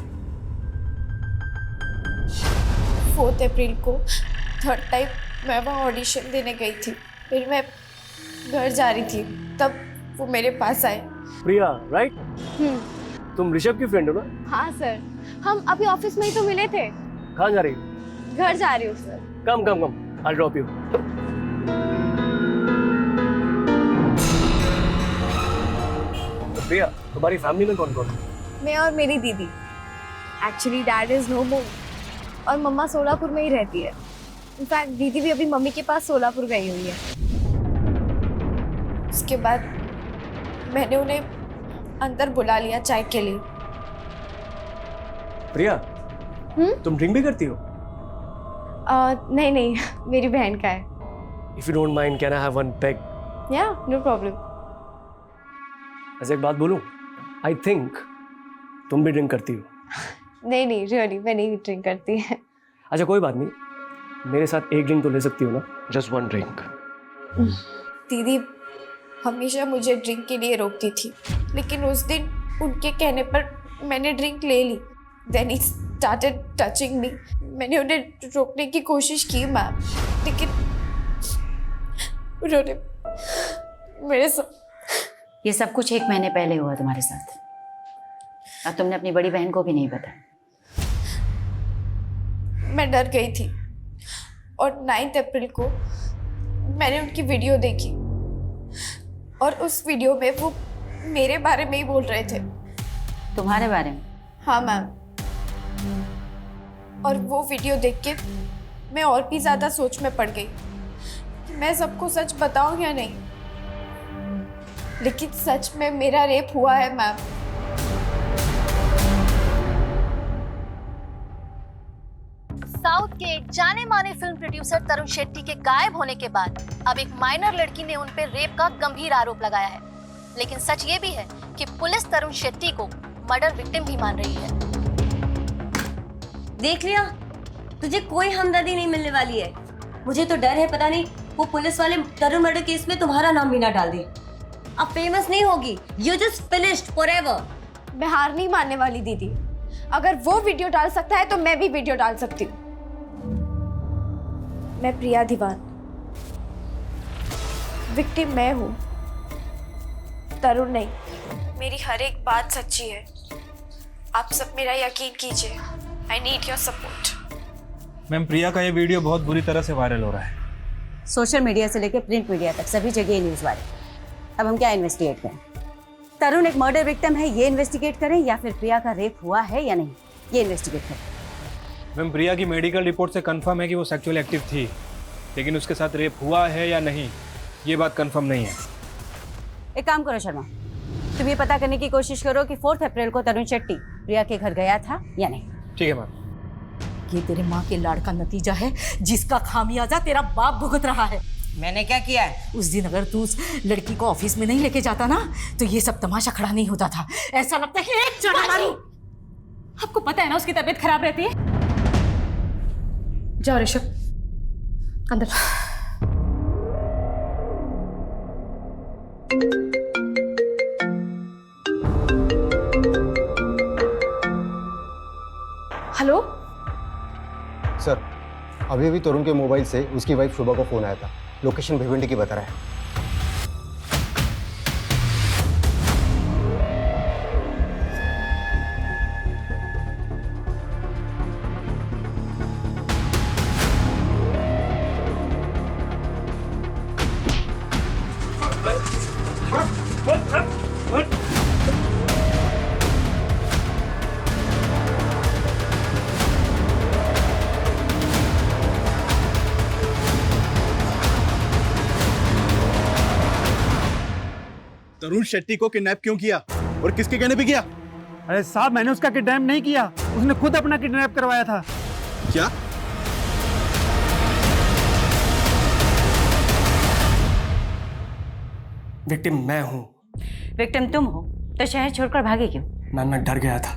4 अप्रैल को 3rd टाइम मैं वहाँ ऑडिशन देने गई थी। फिर मैं घर जा रही थी, तब वो मेरे पास आए। प्रिया, राइट? तुम ऋषभ की फ्रेंड हो ना? हाँ सर, हम अभी ऑफिस में ही तो मिले थे। कहाँ जा रही हो? घर जा रही हूँ sir. Come come come, I'll drop you. तो प्रिया, तुम्हारी फैमिली में कौन कौन है? मैं और मेरी दीदी। एक्चुअली डैड इज नो मोर और मम्मा सोलापुर में ही रहती है। इनफैक्ट दीदी भी अभी मम्मी के पास सोलापुर गई हुई है। उसके बाद मैंने उन्हें अंदर बुला लिया चाय के लिए। प्रिया, तुम ड्रिंक भी करती हो? नहीं नहीं, मेरी बहन का है। If you don't mind, can I have one peg? Yeah, no problem. ऐसे एक बात बोलूं? I think तुम भी ड्रिंक करती हो। नहीं नहीं, रियली मैं नहीं ड्रिंक करती है। अच्छा कोई बात नहीं, मेरे साथ एक ड्रिंक तो ले सकती हो ना? Just one drink. दीदी हमेशा मुझे ड्रिंक के लिए रोकती थी, लेकिन उस दिन उनके कहने पर मैंने ड्रिंक ले ली। Then he started touching me. मैंने उन्हें रोकने की कोशिश की मैम, लेकिन उन्होंने मेरे साथ। ये सब कुछ 1 महीने पहले हुआ तुम्हारे साथ, और तुमने अपनी बड़ी बहन को भी नहीं बताया। मैं डर गई थी और 9 अप्रैल को मैंने उनकी वीडियो देखी और उस वीडियो में वो मेरे बारे में ही बोल रहे थे। तुम्हारे बारे में? हाँ मैम। और वो वीडियो देख के मैं और भी ज़्यादा सोच में पड़ गई कि मैं सबको सच बताऊं या नहीं। लेकिन सच में मेरा रेप हुआ है मैम। साउथ के जाने माने फिल्म प्रोड्यूसर तरुण शेट्टी के गायब होने के बाद अब एक माइनर लड़की ने उन पर रेप का गंभीर आरोप लगाया है। लेकिन सच ये भी है कि पुलिस तरुण शेट्टी को मर्डर विक्टिम भी मान रही है। देख लिया, तुझे कोई हमदर्दी नहीं मिलने वाली है। मुझे तो डर है, पता नहीं वो पुलिस वाले तरुण मर्डर केस में तुम्हारा नाम भी ना डाल दे। अब फेमस नहीं होगी, यू जस्ट फिनिश्ड फॉरएवर। मैं हार नहीं मानने वाली दीदी। अगर वो वीडियो डाल सकता है तो मैं भी वीडियो डाल सकती हूँ। मैं प्रिया दीवान, विक्टिम मैं हूँ, तरुण नहीं। मेरी हर एक बात सच्ची है। आप सब मेरा यकीन कीजिए। I need your support. Ma'am, Priya का ये वीडियो बहुत बुरी तरह से वायरल हो रहा है। सोशल मीडिया से लेकर प्रिंट मीडिया तक सभी जगह ये न्यूज़ वायरल। अब हम क्या इन्वेस्टिगेट करें? तरुण एक मर्डर विक्टिम है, ये इन्वेस्टिगेट करें, या फिर प्रिया का रेप हुआ है या नहीं, ये इन्वेस्टिगेट करें? मैम, प्रिया की मेडिकल रिपोर्ट से कंफर्म है कि वो सेक्सुअली एक्टिव थी, लेकिन उसके साथ रेप हुआ है या नहीं, ये बात कंफर्म नहीं है। एक काम करो शर्मा, तुम ये पता करने की कोशिश करो कि 4 अप्रैल को तरुण शेट्टी प्रिया के घर गया था या नहीं। ठीक है मैम। ये तेरे माँ के लाड़ का नतीजा है, जिसका खामियाजा तेरा बाप भुगत रहा है। मैंने क्या किया है? उस दिन अगर तू उस लड़की को ऑफिस में नहीं लेके जाता ना, तो ये सब तमाशा खड़ा नहीं होता था। ऐसा लगता है कि एक चढ़ा मारूं। आपको पता है ना उसकी तबीयत खराब रहती है। जाओ ऋषभ अंदर। हेलो सर, अभी अभी तरुण के मोबाइल से उसकी वाइफ शुभा को फोन आया था। लोकेशन भिवंडी की बता रहा है। तरुण शेट्टी को किडनैप क्यों किया और किसके कहने पे किया? अरे साहब, मैंने उसका किडनैप नहीं किया, उसने खुद अपना किडनैप करवाया था। क्या? विक्टिम मैं हूँ। विक्टिम तुम हो तो शहर छोड़कर भागे क्यों? मैं डर गया था।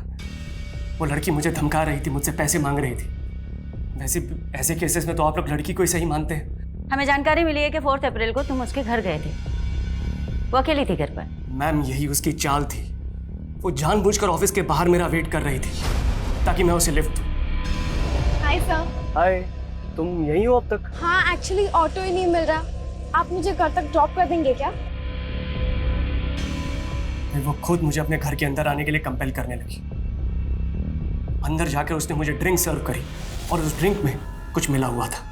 वो लड़की मुझे धमका रही थी, मुझसे पैसे मांग रही थी। वैसे ऐसे केसेस में तो आप लोग लड़की को ही सही मानते हैं। हमें जानकारी मिली है कि 4 अप्रैल को तुम उसके घर गए थे। वो अकेली थी घर पर? मैम, यही उसकी चाल थी। वो जानबूझकर ऑफिस के बाहर मेरा वेट कर रही थी ताकि मैं उसे लिफ्ट दूं। Hi sir. हाय, तुम यहीं हो अब तक? हाँ एक्चुअली ऑटो ही नहीं मिल रहा। आप मुझे घर तक ड्रॉप कर देंगे क्या? फिर वो खुद मुझे अपने घर के अंदर आने के लिए कंपेल करने लगी। अंदर जाकर उसने मुझे ड्रिंक सर्व करी और उस ड्रिंक में कुछ मिला हुआ था।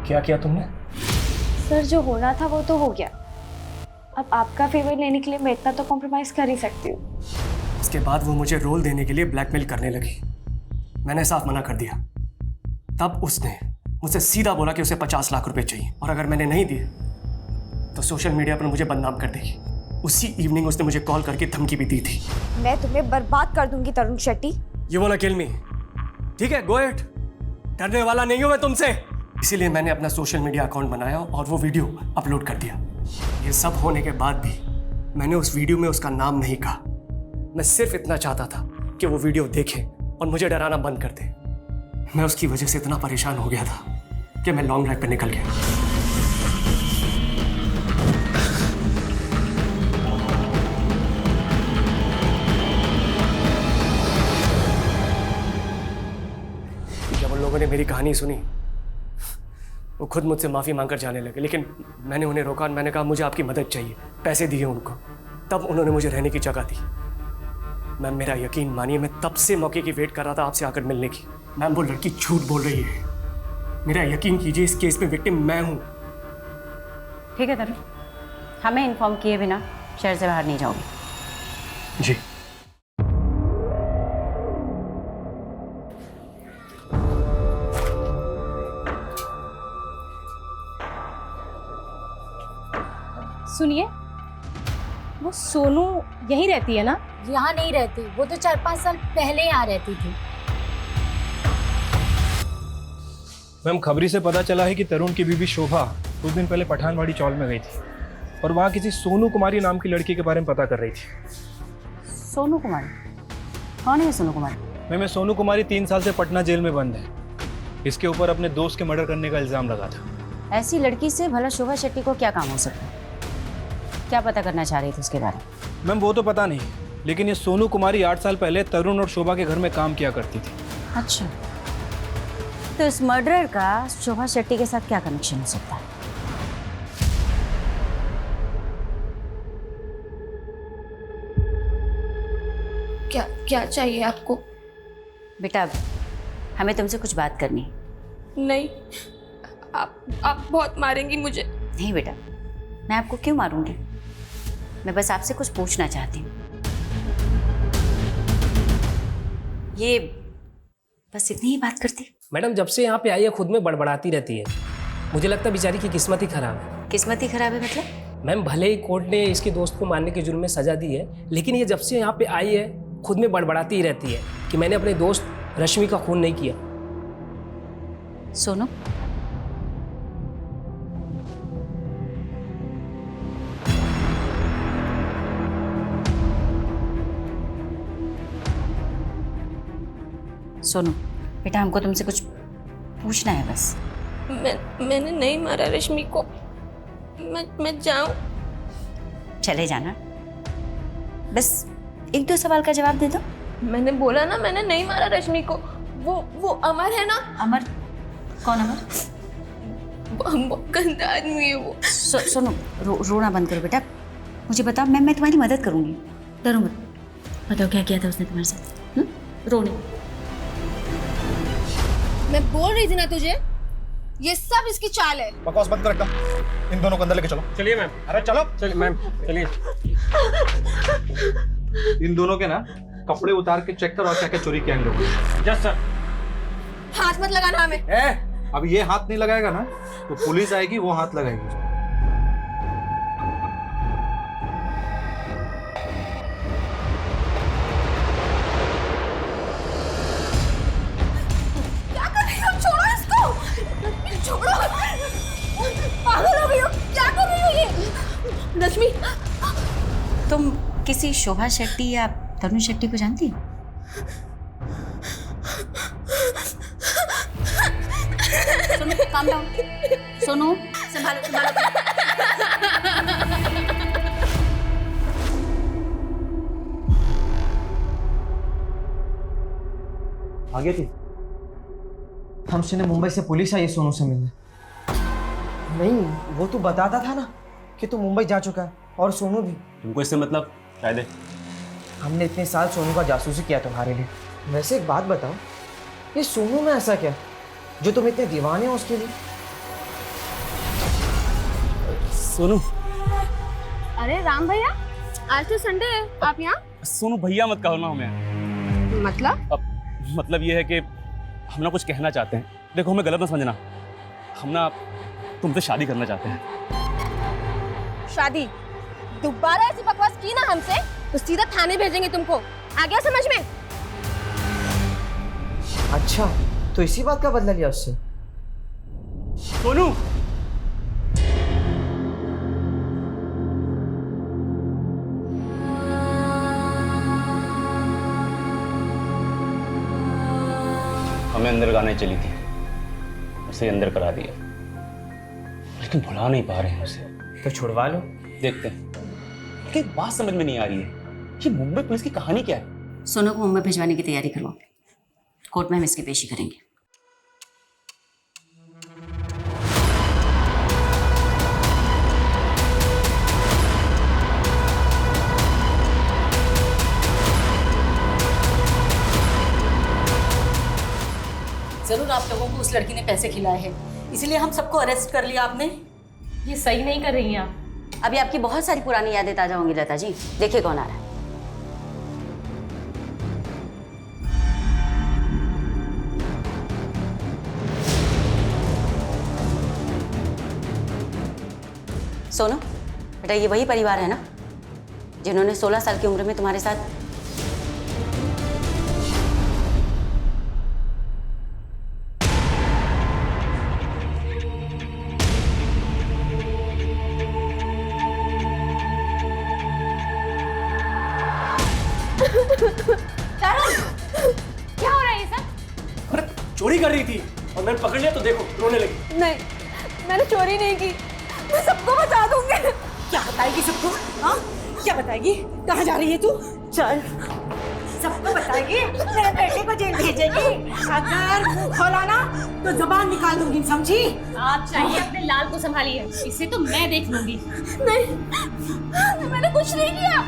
क्या किया तुमने? सर जो होना था वो तो हो गया। अब आपका फेवर लेने के लिए मैं इतना तो कॉम्प्रोमाइज कर ही सकती हूँ। उसके बाद वो मुझे रोल देने के लिए ब्लैकमेल करने लगी। मैंने साफ मना कर दिया। तब उसने मुझसे सीधा बोला कि उसे 50 लाख रुपए चाहिए और अगर मैंने नहीं दिए तो सोशल मीडिया पर मुझे बदनाम कर देगी। उसी इवनिंग उसने मुझे कॉल करके धमकी भी दी थी। मैं तुम्हें बर्बाद कर दूंगी Tarun Shetty. You want to kill me? ठीक है, गो अहेड। डरने वाला नहीं हूं मैं तुमसे। इसीलिए मैंने अपना सोशल मीडिया अकाउंट बनाया और वो वीडियो अपलोड कर दिया। ये सब होने के बाद भी मैंने उस वीडियो में उसका नाम नहीं कहा। मैं सिर्फ इतना चाहता था कि वो वीडियो देखे और मुझे डराना बंद कर दे। मैं उसकी वजह से इतना परेशान हो गया था कि मैं लॉन्ग ड्राइव पर निकल गया। जब उन लोगों ने मेरी कहानी सुनी वो खुद मुझसे माफ़ी मांगकर जाने लगे, लेकिन मैंने उन्हें रोका और मैंने कहा मुझे आपकी मदद चाहिए। पैसे दिए उनको, तब उन्होंने मुझे रहने की जगह दी। मैम मेरा यकीन मानिए, मैं तब से मौके की वेट कर रहा था आपसे आकर मिलने की। मैम वो लड़की झूठ बोल रही है। मेरा यकीन कीजिए, इस केस में विक्टिम मैं हूँ। ठीक है तरुण, हमें इन्फॉर्म किए बिना शहर से बाहर नहीं जाओगे। जी। सुनिए, वो सोनू यहीं रहती है ना? यहाँ नहीं रहती, वो तो 4-5 साल पहले यहाँ रहती थी। मैम खबरी से पता चला है कि तरुण की बीवी शोभा कुछ दिन पहले पठानवाड़ी चौल में गई थी और वहाँ किसी सोनू कुमारी नाम की लड़की के बारे में पता कर रही थी। सोनू कुमारी? कौन है सोनू कुमारी? मैम ये सोनू कुमारी 3 साल से पटना जेल में बंद है। इसके ऊपर अपने दोस्त के मर्डर करने का इल्जाम लगा था। ऐसी लड़की से भला शोभा शेट्टी को क्या काम हो सकता है? क्या पता करना चाह रही थी उसके बारे में? मैम वो तो पता नहीं, लेकिन ये सोनू कुमारी 8 साल पहले तरुण और शोभा के घर में काम किया करती थी। अच्छा, तो इस मर्डरर का शोभा शेट्टी के साथ क्या कनेक्शन हो सकता है? क्या चाहिए आपको? बेटा हमें तुमसे कुछ बात करनी है। नहीं, आप बहुत मारेंगी मुझे। नहीं बेटा, मैं आपको क्यों मारूंगी? मैं बस आपसे कुछ पूछना चाहती हूँ। ये बस इतनी ही बात करती? मैडम जब से यहाँ पे आई है खुद में बड़बड़ाती रहती है। मुझे लगता है बेचारी की किस्मत ही खराब है। किस्मत ही खराब है मतलब? मैम भले ही कोर्ट ने इसके दोस्त को मारने के जुर्म में सजा दी है, लेकिन ये जब से यहाँ पे आई है खुद में बड़बड़ाती ही रहती है कि मैंने अपने दोस्त रश्मि का खून नहीं किया। सोनू, सोनू बेटा हमको तुमसे कुछ पूछना है बस। मैंने नहीं मारा रश्मि को। मैं जाऊं? चले जाना, बस 1-2 सवाल का जवाब दे दो। मैंने बोला ना, मैंने नहीं मारा रश्मि को। वो अमर है ना? अमर? कौन अमर? बहुत गंदा आदमी है वो। सोनू रोना बंद करो बेटा, मुझे बताओ, मैं तुम्हारी मदद करूंगी। डरो मत, बताओ क्या किया था उसने तुम्हारे साथ? रोने? मैं बोल रही थी ना तुझे, ये सब इसकी चाल है। बकवास बंद कर एकदम। इन दोनों को अंदर लेके चलो। चलिए मैम। अरे चलो। चलिए मैम, चलिए। इन दोनों के ना कपड़े उतार के चेक करो क्या क्या चोरी किया इन लोगों ने। Yes sir. हाथ मत लगाना हमें। अब ये हाथ नहीं लगाएगा ना तो पुलिस आएगी, वो हाथ लगाएगी। छोड़ो, पागल हो गई हो? क्या कर रही हो ये? रश्मि, तुम किस किसी शोभा शेट्टी या तरुण शेट्टी को जानती हो? Sonu, calm down. सोनू, संभालो संभालो। आ गई थी? हम सुने मुंबई से पुलिस आई है सोनू से मिलने। नहीं, वो तो बताता था ना कि तू मुंबई जा चुका है, और सोनू भी। तुमको इससे मतलब शायद हमने इतने साल सोनू का जासूसी किया तुम्हारे लिए। वैसे एक बात बताओ, ये सोनू में ऐसा क्या जो तुम इतने दीवाने हो उसके लिए? सोनू। अरे राम भैया, आज तो संडे है, आप यहाँ? सोनू भैया मत कहो ना हमें। मतलब? मतलब ये है कि हम ना कुछ कहना चाहते हैं। देखो, हमें गलत ना समझना, हम ना तुमसे शादी करना चाहते हैं। शादी? दोबारा ऐसी बकवास की ना हमसे तो सीधा थाने भेजेंगे तुमको। आ गया समझ में? अच्छा, तो इसी बात का बदला लिया उससे? सोनू, हमें अंदर गाने चली थी, उसे अंदर करा दिया, लेकिन भुला नहीं पा रहे हैं उसे। तो छुड़वा लो। देखते हैं। लेकिन एक बात समझ में नहीं आ रही है, ये मुंबई पुलिस की कहानी क्या है? सोनू को मुंबई भिजवाने की तैयारी करवाओ, कोर्ट में हम इसकी पेशी करेंगे। जरूर आप लोगों को उस लड़की ने पैसे खिलाए हैं, इसलिए हम सबको अरेस्ट कर लिया आपने। ये सही नहीं कर रही हैं आप। अभी आपकी बहुत सारी पुरानी यादें ताजा होंगी लता जी। देखिए कौन आ रहा है। सोनू बेटा, ये वही परिवार है ना जिन्होंने 16 साल की उम्र में तुम्हारे साथ क्या हो रहा है ये सब? अरे चोरी कर रही थी और मैंने पकड़ लिया तो देखो रोने लगी। नहीं, मैंने चोरी नहीं की, मैं सबको बता दूंगी। क्या बताएगी सबको? हाँ, क्या बताएगी? कहाँ जा रही है तू? चल, सबको बताएगी, मेरे बेटे को जेल भेजेगी। अगर मुंह खोला ना तो जुबान निकाल दूंगी, समझी? आप चाहिए अपने लाल को संभालिए, इसे तो मैं देख लूंगी। नहीं, मैंने कुछ नहीं किया।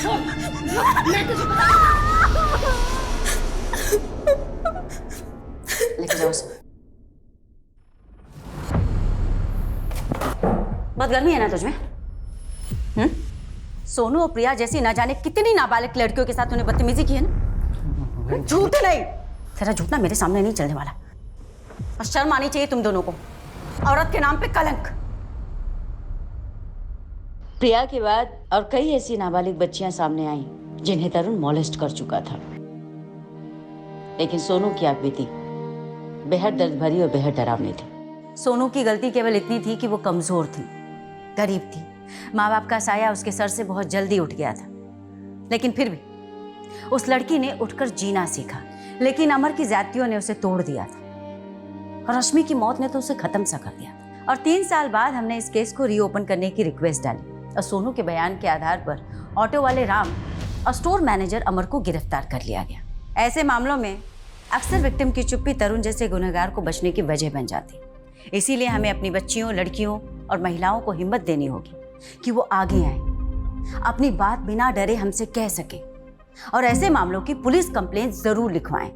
मैं तुझे लेके जाओ उसे। बहुत गर्मी है ना तुझमें? सोनू और प्रिया जैसी ना जाने कितनी नाबालिग लड़कियों के साथ तूने बदतमीजी की है ना। झूठ नहीं, तेरा झूठ ना मेरे सामने नहीं चलने वाला। और शर्म आनी चाहिए तुम दोनों को, औरत के नाम पे कलंक। प्रिया के बाद और कई ऐसी नाबालिग बच्चियां सामने आई जिन्हें तरुण मॉलेस्ट कर चुका था, लेकिन सोनू की आप बीती बेहद दर्द भरी और बेहद डरावनी थी। सोनू की गलती केवल इतनी थी कि वो कमजोर थी, गरीब थी, माँ बाप का साया उसके सर से बहुत जल्दी उठ गया था। लेकिन फिर भी उस लड़की ने उठकर जीना सीखा, लेकिन अमर की ज्यादतियों ने उसे तोड़ दिया था और रश्मि की मौत ने तो उसे खत्म सा कर दिया था। और 3 साल बाद हमने इस केस को रीओपन करने की रिक्वेस्ट डाली और सोनू के बयान के आधार पर ऑटो वाले राम और स्टोर मैनेजर अमर को गिरफ्तार कर लिया गया। ऐसे मामलों में अक्सर विक्टिम की चुप्पी तरुण जैसे गुनहगार को बचने की वजह बन जाती। इसीलिए हमें अपनी बच्चियों, लड़कियों और महिलाओं को हिम्मत देनी होगी कि वो आगे आए, अपनी बात बिना डरे हमसे कह सके और ऐसे मामलों की पुलिस कंप्लेंट जरूर लिखवाएं।